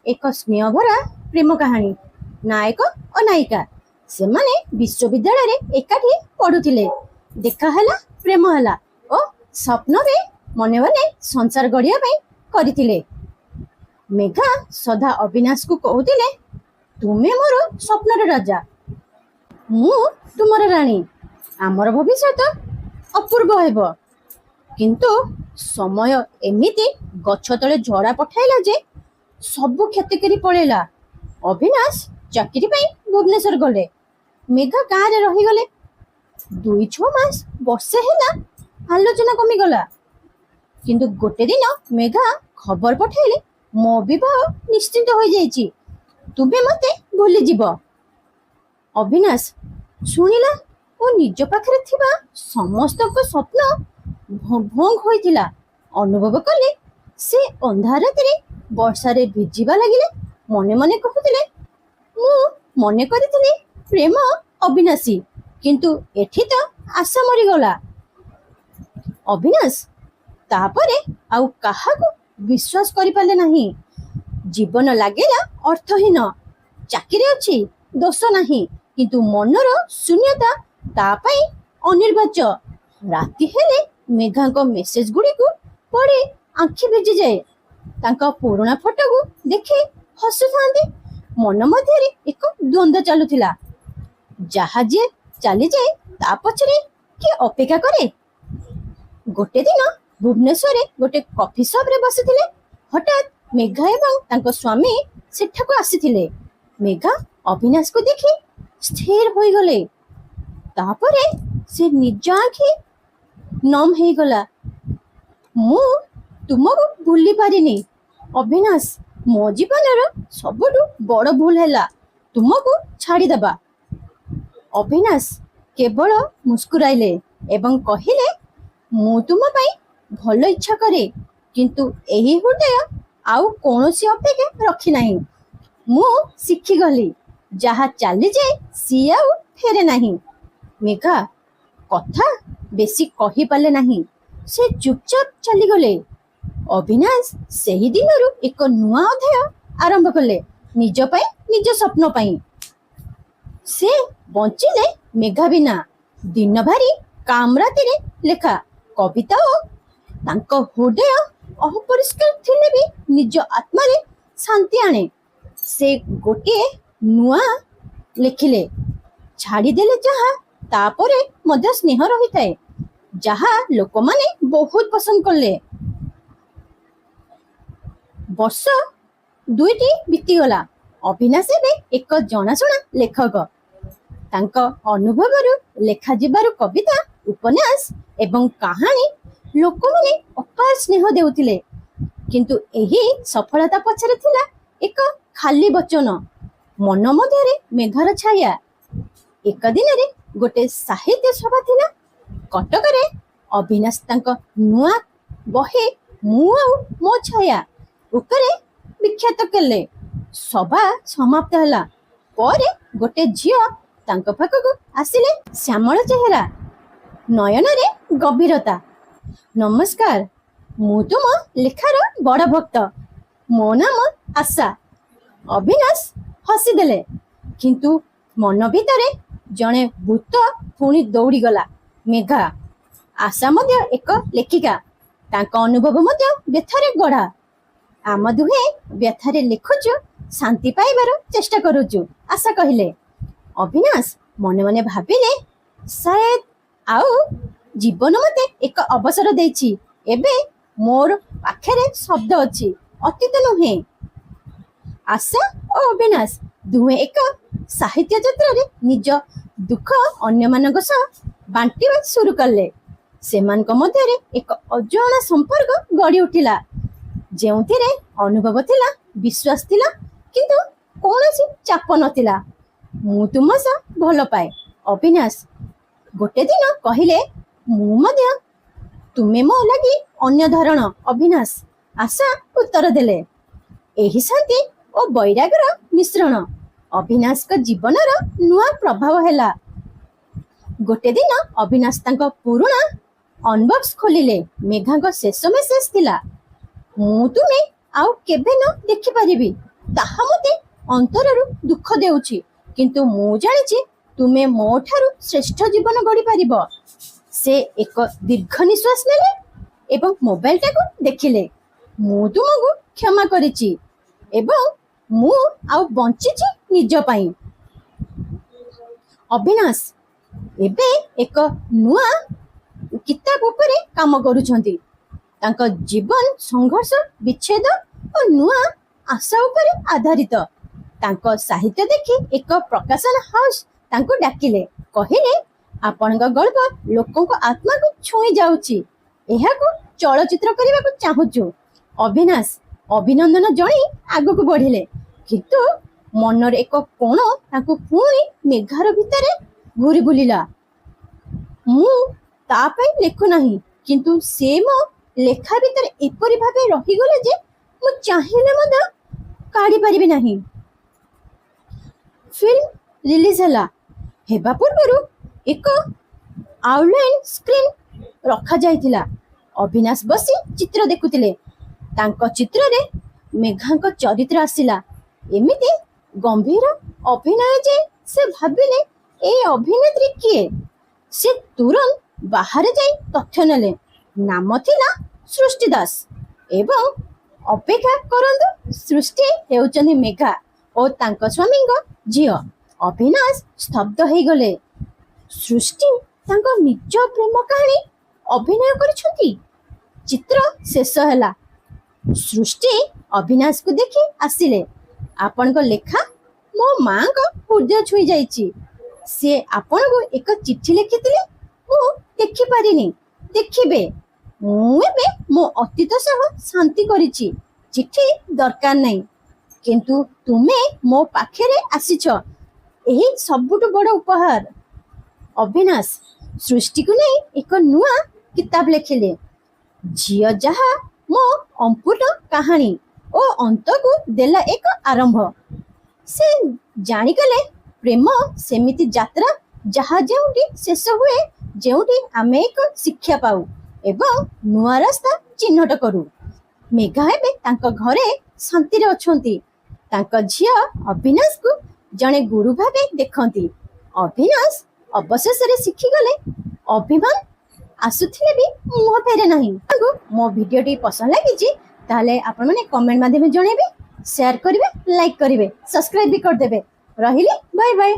ଏକ ସ୍ନେହଭରା ପ୍ରେମ କାହାଣୀ। ନାୟକ ଓ ନାୟିକା ସେମାନେ ବିଶ୍ୱବିଦ୍ୟାଳୟରେ ଏକାଠି ପଢୁଥିଲେ। ଦେଖା ହେଲା, ପ୍ରେମ ହେଲା ଓ ସ୍ୱପ୍ନରେ ମନେ ମନେ ସଂସାର ଗଢିବା ପାଇଁ କରିଥିଲେ। ମେଘା ସଦା ଅବିନାଶକୁ କହୁଥିଲେ, ତୁମେ ମୋର ସ୍ୱପ୍ନର ରାଜା, ମୁଁ ତୁମର ରାଣୀ। ଆମର ଭବିଷ୍ୟତ ଅପୂର୍ବ ହେବ। କିନ୍ତୁ ସମୟ ଏମିତି ଗଛ ତଳେ ଝଡ଼ା ପଠାଇଲା ଯେ ସବୁ କ୍ଷତି କରି ପଳେଇଲା। ଅବିନାଶ ଚାକିରି ପାଇଁ ଭୁବନେଶ୍ୱର ଗଲେ, ମେଘା ଗାଁରେ ରହିଗଲେ। 2-6 ମାସ ବର୍ଷେ ହେଲା ଆଲୋଚନା କମିଗଲା। କିନ୍ତୁ ଗୋଟେ ଦିନ ମେଘା ଖବର ପଠାଇଲେ, ମୋ ବିବାହ ନିଶ୍ଚିତ ହୋଇଯାଇଛି, ତୁମେ ମତେ ଭୁଲିଯିବ। ଅବିନାଶ ଶୁଣିଲା ଓ ନିଜ ପାଖରେ ଥିବା ସମସ୍ତଙ୍କ ସ୍ୱପ୍ନ ଭଙ୍ଗ ହୋଇଥିଲା ଅନୁଭବ କଲେ। ସେ ଅନ୍ଧାର ରାତିରେ ବର୍ଷାରେ ଭିଜିବା ଲାଗିଲେ। ମନେ ମନେ କହୁଥିଲେ, ମୁଁ ମନେ କରିଥିଲି ପ୍ରେମ ଅବିନାଶୀ, କିନ୍ତୁ ଏଠି ତ ଆଶା ମରିଗଲା। ଅବିନାଶ ତାପରେ ଆଉ କାହାକୁ ବିଶ୍ୱାସ କରିପାରିଲେ ନାହିଁ। ଜୀବନ ଲାଗିଲା ଅର୍ଥହୀନ। ଚାକିରି ଅଛି, ଦୋଷ ନାହିଁ, କିନ୍ତୁ ମନର ଶୂନ୍ୟତା ତା ପାଇଁ ଅନିର୍ବାଚ୍ୟ। ରାତି ହେଲେ ମେଘାଙ୍କ ମେସେଜ ଗୁଡ଼ିକୁ ପଢ଼ି ଆଖି ଭିଜିଯାଏ। ତାଙ୍କ ପୁରୁଣା ଫଟୋକୁ ଦେଖି ହସୁଥାନ୍ତି। ମନ ମଧ୍ୟରେ ଏକ ଦ୍ୱନ୍ଦ୍ୱ ଚାଲୁଥିଲା। ଯାହା ଯିଏ ଚାଲିଯାଏ ତା ପଛରେ କିଏ ଅପେକ୍ଷା କରେ? ଗୋଟେ ଦିନ ଭୁବନେଶ୍ୱରରେ ଗୋଟେ କଫି ସପରେ ବସିଥିଲେ। ହଠାତ୍ ମେଘା ଏବଂ ତାଙ୍କ ସ୍ୱାମୀ ସେଠାକୁ ଆସିଥିଲେ। ମେଘା ଅବିନାଶକୁ ଦେଖି ସ୍ଥିର ହୋଇଗଲେ। ତାପରେ ସେ ନିଜ ଆଖି ନମ ହେଇଗଲା। ମୁଁ ତୁମକୁ ଭୁଲି ପାରିନି ଅବିନାଶ। ମୋ ଜୀବନର ସବୁଠୁ ବଡ଼ ଭୁଲ ହେଲା ତୁମକୁ ଛାଡ଼ିଦେବା। ଅବିନାଶ କେବଳ ମୁସ୍କୁରାଇଲେ ଏବଂ କହିଲେ, ମୁଁ ତୁମ ପାଇଁ ଭଲ ଇଚ୍ଛା କରେ, କିନ୍ତୁ ଏହି ହୃଦୟ ଆଉ କୌଣସି ଅପେକ୍ଷା ରଖିନାହିଁ। ମୁଁ ଶିଖିଗଲି, ଯାହା ଚାଲିଯାଏ ସିଏ ଆଉ ଫେରେ ନାହିଁ। ମେଘା କଥା ବେଶୀ କହିପାରିଲେ ନାହିଁ। ସେ ଚୁପଚାପ ଚାଲିଗଲେ। ଅବିନାଶ ସେହି ଦିନରୁ ଏକ ନୂଆ ଅଧ୍ୟାୟ ଆରମ୍ଭ କଲେ, ନିଜ ପାଇଁ, ନିଜ ସ୍ୱପ୍ନ ପାଇଁ। ସେ ବଞ୍ଚିଲେ ମେଘା ବିନା। ଦିନ ଭାରି କାମ, ରାତିରେ ଲେଖା କବିତା ଓ ତାଙ୍କ ହୃଦୟ ଅପରିଷ୍କାର ଥିଲେ ବି ନିଜ ଆତ୍ମାରେ ଶାନ୍ତି ଆଣେ। ସେ ଗୋଟିଏ ନୂଆ ଲେଖିଲେ, ଛାଡ଼ିଦେଲେ ଯାହା, ତାପରେ ମଧ୍ୟ ସ୍ନେହ ରହିଥାଏ, ଯାହା ଲୋକମାନେ ବହୁତ ପସନ୍ଦ କଲେ। ବର୍ଷ 2ଟି ବିତିଗଲା। ଅବିନାଶ ଏବେ ଏକ ଜଣାଶୁଣା ଲେଖକ। ତାଙ୍କ ଅନୁଭବରୁ ଲେଖାଯିବାରୁ କବିତା, ଉପନ୍ୟାସ ଏବଂ କାହାଣୀ ଲୋକମାନେ ଅପାର ସ୍ନେହ ଦେଉଥିଲେ। କିନ୍ତୁ ଏହି ସଫଳତା ପଛରେ ଥିଲା ଏକ ଖାଲି ବଚନ, ମନ ମଧ୍ୟରେ ମେଘାର ଛାୟା। ଏକ ଦିନରେ ଗୋଟେ ସାହିତ୍ୟ ସଭା ଥିଲା କଟକରେ। ଅବିନାଶ ତାଙ୍କ ନୂଆ ବହି ମୁଁ ଆଉ ମୋ ଛାୟା ଉପରେ ବିଖ୍ୟାତ କଲେ। ସଭା ସମାପ୍ତ ହେଲା ପରେ ଗୋଟେ ଝିଅ ତାଙ୍କ ପାଖକୁ ଆସିଲେ। ଶ୍ୟାମଳ ଚେହେରା, ନୟନରେ ଗଭୀରତା। ନମସ୍କାର, ମୁଁ ତୁମ ଲେଖାର ବଡ଼ ଭକ୍ତ, ମୋ ନାମ ଆଶା। ଅବିନାଶ ହସିଦେଲେ, କିନ୍ତୁ ମନ ଭିତରେ ଜଣେ ଭୂତ ପୁଣି ଦୌଡ଼ିଗଲା। ମେଘା, ଆଶା ମଧ୍ୟ ଏକ ଲେଖିକା, ତାଙ୍କ ଅନୁଭବ ମଧ୍ୟ ବ୍ୟଥାରେ ଗଢ଼ା। ଆମ ଦୁହେଁ ବ୍ୟଥାରେ ଲେଖୁଛୁ, ଶାନ୍ତି ପାଇବାର ଚେଷ୍ଟା କରୁଛୁ, ଆଶା କହିଲେ। ଅବିନାଶ ମନେ ମନେ ଭାବିଲେ, ସାୟଦ ଆଉ ଜୀବନ ମତେ ଏକ ଅବସର ଦେଇଛି। ଏବେ ମୋର ପାଖରେ ଶବ୍ଦ ଅଛି, ଅତୀତ ନୁହେଁ। ଆଶା ଓ ଅବିନାଶ ଦୁହେଁ ଏକ ସାହିତ୍ୟ ଯାତ୍ରାରେ ନିଜ ଦୁଃଖ ଅନ୍ୟମାନଙ୍କ ସହ ବାଣ୍ଟିବା ଶୁରୁ କଲେ। ସେମାନଙ୍କ ମଧ୍ୟରେ ଏକ ଅଜଣା ସମ୍ପର୍କ ଗଢ଼ି ଉଠିଲା, ଯେଉଁଥିରେ ଅନୁଭବ ଥିଲା, ବିଶ୍ୱାସ ଥିଲା, କିନ୍ତୁ କୌଣସି ଚାପ ନଥିଲା। ମୁଁ ତୁମ ସହ ଭଲ ପାଏ ଅବିନାଶ ଗୋଟେ ଦିନ କହିଲେ। ମୁଁ ମଧ୍ୟ। ତୁମେ ମୋ ଲାଗି ଅନ୍ୟ ଧରଣ ଅବିନାଶ, ଆଶା ଉତ୍ତର ଦେଲେ। ଏହି ଶାନ୍ତି ଓ ବୈରାଗ୍ୟର ମିଶ୍ରଣ ଅବିନାଶଙ୍କ ଜୀବନର ନୂଆ ପ୍ରଭାବ ହେଲା। ଗୋଟେ ଦିନ ଅବିନାଶ ତାଙ୍କ ପୁରୁଣା ଅନବକ୍ସ ଖୋଲିଲେ। ମେଘାଙ୍କ ଶେଷ ମେସେଜ ଥିଲା, ମୁଁ ତୁମେ ଆଉ କେବେ ନ ଦେଖିପାରିବି, ତାହା ମୋତେ ଅନ୍ତରରୁ ଦୁଃଖ ଦେଉଛି, କିନ୍ତୁ ମୁଁ ଜାଣିଛି ତୁମେ ମୋ ଠାରୁ ଶ୍ରେଷ୍ଠ ଜୀବନ ଗଢ଼ିପାରିବ। ସେ ଏକ ଦୀର୍ଘ ନିଶ୍ୱାସ ନେଲେ ଏବଂ ମୋବାଇଲଟାକୁ ଦେଖିଲେ। ମୁଁ ତୁମକୁ କ୍ଷମା କରିଛି ଏବଂ ମୁଁ ଆଉ ବଞ୍ଚିଛି ନିଜ ପାଇଁ। ଅବିନାଶ ଏବେ ଏକ ନୂଆ କିତାବ ଉପରେ କାମ କରୁଛନ୍ତି। ତାଙ୍କ ଜୀବନ ସଂଘର୍ଷ, ବିଚ୍ଛେଦ ଓ ନୂଆ ଆଶା ଉପରେ ଆଧାରିତ। ତାଙ୍କ ସାହିତ୍ୟ ଦେଖି ଏକ ପ୍ରକାଶନ ହାଉସ୍ ତାଙ୍କୁ ଡାକିଲେ, କହିଲେ ଆପଣଙ୍କ ଗଳ୍ପ ଲୋକଙ୍କ ଆତ୍ମାକୁ ଛୁଇଁ ଯାଉଛି, ଏହାକୁ ଚଳଚ୍ଚିତ୍ର କରିବାକୁ ଚାହୁଁଛୁ। ଅବିନାଶ ଅଭିନନ୍ଦନ ଜଣାଇ ଆଗକୁ ବଢ଼ିଲେ, କିନ୍ତୁ ମନର ଏକ କୋଣ ତାଙ୍କୁ ପୁଣି ମେଘାର ଭିତରେ ଘୁରି ବୁଲିଲା। ମୁଁ ତା ପାଇଁ ଲେଖୁନାହିଁ, କିନ୍ତୁ ସେ ମୋ ଲେଖା ଭିତରେ ଏପରି ଭାବେ ରହିଗଲେ ଯେ ମୁଁ ଚାହିଁଲେ ମଧ୍ୟ କାଢ଼ି ପାରିବି ନାହିଁ। ଫିଲ୍ମ ରିଲିଜ ହେବା ପୂର୍ବରୁ ଏକ ଆଉଟଲାଇନ୍ ସ୍କ୍ରିନ୍ ରଖାଯାଇଥିଲା। ଅବିନାଶ ବସି ଚିତ୍ର ଦେଖୁଥିଲେ। ତାଙ୍କ ଚିତ୍ରରେ ମେଘାଙ୍କ ଚରିତ୍ର ଆସିଲା। ଏମିତି ଗମ୍ଭୀର ଅଭିନୟ ଯେ ସେ ଭାବିଲେ ଏ ଅଭିନେତ୍ରୀ କିଏ। ସେ ତୁରନ୍ତ ବାହାରେ ଯାଇ ତଥ୍ୟ ନେଲେ। ନାମ ଥିଲା ସୃଷ୍ଟି ଦାସ। ଏବଂ ଅପେକ୍ଷା କରନ୍ତୁ, ସୃଷ୍ଟି ହେଉଛନ୍ତି ମେଘା ଓ ତାଙ୍କ ସ୍ୱାମୀଙ୍କ ଝିଅ। ଅବିନାଶ ସ୍ତବ୍ଧ ହେଇଗଲେ। ସୃଷ୍ଟି ତାଙ୍କ ନିଜ ପ୍ରେମ କାହାଣୀ ଅଭିନୟ କରିଛନ୍ତି। ଚିତ୍ର ଶେଷ ହେଲା। ସୃଷ୍ଟି ଅବିନାଶକୁ ଦେଖି ଆସିଲେ। ଆପଣଙ୍କ ଲେଖା ମୋ ମାଙ୍କ ହୃଦୟ ଛୁଇଁ ଯାଇଛି। ସେ ଆପଣଙ୍କୁ ଏକ ଚିଠି ଲେଖିଥିଲେ, ମୁଁ ଦେଖିପାରିନି। ଦେଖିବେ, ମୁଁ ଏବେ ମୋ ଅତୀତ ସହ ଶାନ୍ତି କରିଛି। ଚିଠି ଦରକାର ନାହିଁ, କିନ୍ତୁ ତୁମେ ମୋ ପାଖରେ ଆସିଛ, ଏହି ସବୁଠୁ ବଡ଼ ଉପହାର। ଅବିନାଶ ସୃଷ୍ଟିକୁ ନେଇ ଏକ ନୂଆ କିତାବ ଲେଖିଲେ। ଝିଅ ଯାହା ମୋ ଅମ୍ପୁଟ କାହାଣୀ ଓ ଅନ୍ତକୁ ଦେଲା ଏକ ଆରମ୍ଭ। ସେ ଜାଣିଗଲେ ପ୍ରେମ ସେମିତି ଯାତ୍ରା ଯାହା ଯେଉଁଠି ଶେଷ ହୁଏ, ଯେଉଁଠି ଆମେ ଏକ ଶିକ୍ଷା ପାଉ ଏବଂ ନୂଆ ରାସ୍ତା ଚିହ୍ନଟ କରୁ। ମେଘା ଏବେ ତାଙ୍କ ଘରେ ଶାନ୍ତିରେ ଅଛନ୍ତି। ତାଙ୍କ ଝିଅ ଅବିନାଶକୁ ଜଣେ ଗୁରୁ ଭାବେ ଦେଖନ୍ତି। ଅବିନାଶ ଅବଶେଷରେ ଶିଖିଗଲେ ଅଭିମାନ ଆସୁଥିଲେ ବି ମୁହଁ ଫେରେ ନାହିଁ। ମୋ ଭିଡ଼ିଓଟି ପସନ୍ଦ ଲାଗିଛି ତାହେଲେ ଆପଣମାନେ କମେଣ୍ଟ ମାଧ୍ୟମରେ ଜଣାଇବେ, ସେୟାର କରିବେ, ଲାଇକ୍ କରିବେ, ସବସ୍କ୍ରାଇବ ବି କରିଦେବେ। ରହିଲି, ବାଏ ବାଏ।